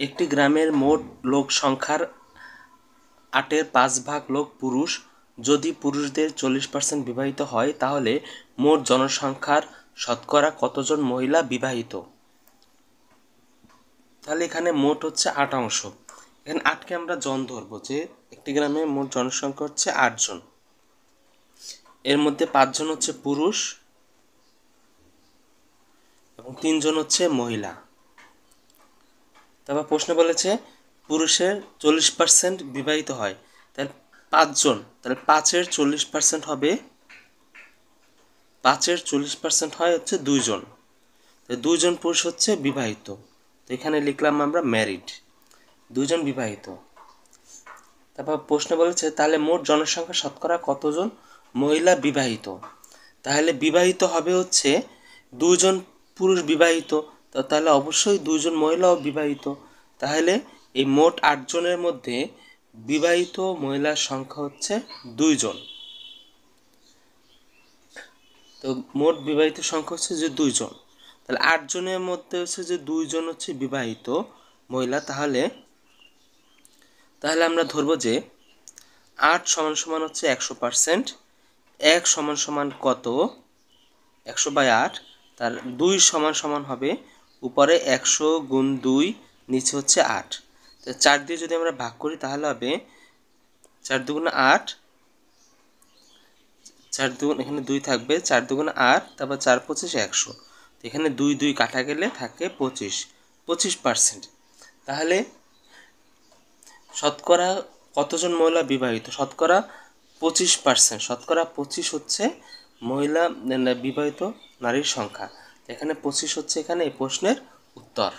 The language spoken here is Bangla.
একটি গ্রামের মোট লোক সংখ্যার 8-এর 5 ভাগ লোক পুরুষ। যদি পুরুষদের 40% বিবাহিত হয় তাহলে মোট জনসংখ্যার শতকরা কতজন মহিলা বিবাহিত? তাহলে এখানে মোট হচ্ছে 8 অংশ। এখানে 8কে আমরা জন ধরবো, যে একটি গ্রামে মোট জনসংখ্যা হচ্ছে 8 জন। এর মধ্যে 5 জন হচ্ছে পুরুষ এবং 3 জন হচ্ছে মহিলা। তারপর প্রশ্ন বলেছে পুরুষের 40% বিবাহিত হয়, তাহলে 5 জন, তাহলে 5-এর 40% হবে, 5-এর 40% হয় হচ্ছে 2 জন। 2 জন পুরুষ হচ্ছে বিবাহিত, তো এখানে লিখলাম আমরা ম্যারিড, 2 জন বিবাহিত। তারপর প্রশ্ন বলেছে তাহলে মোট জনসংখ্যা শতকরা কতজন মহিলা বিবাহিত? তাহলে বিবাহিত হবে হচ্ছে 2 জন পুরুষ বিবাহিত, তো তাহলে অবশ্যই 2 জন মহিলাও বিবাহিত। তাহলে এই মোট 8 জনের মধ্যে বিবাহিত মহিলার সংখ্যা হচ্ছে 2 জন। তো মোট বিবাহিত সংখ্যা হচ্ছে যে 2 জন, তাহলে 8 জনের মধ্যে হচ্ছে যে 2 জন হচ্ছে বিবাহিত মহিলা। তাহলে আমরা ধরবো যে 8 সমান সমান হচ্ছে 100%, 1 সমান সমান কত 100/8, তার 2 সমান সমান হবে উপরে 100 গুণ 2, নিচে হচ্ছে 8। তো 4 দিয়ে যদি আমরা ভাগ করি তাহলে হবে 4 দুগুণে 8, 4 দুগুণ এখানে 2 থাকবে, 4 দুগুণে 8, তারপর 4 25 100, তো এখানে 2 2 কাটা গেলে থাকে 25%। তাহলে শতকরা কতজন মহিলা বিবাহিত? শতকরা 25%, শতকরা 25 হচ্ছে মহিলা বিবাহিত নারীর সংখ্যা। এখানে 25 হচ্ছে এখানে এই প্রশ্নের উত্তর।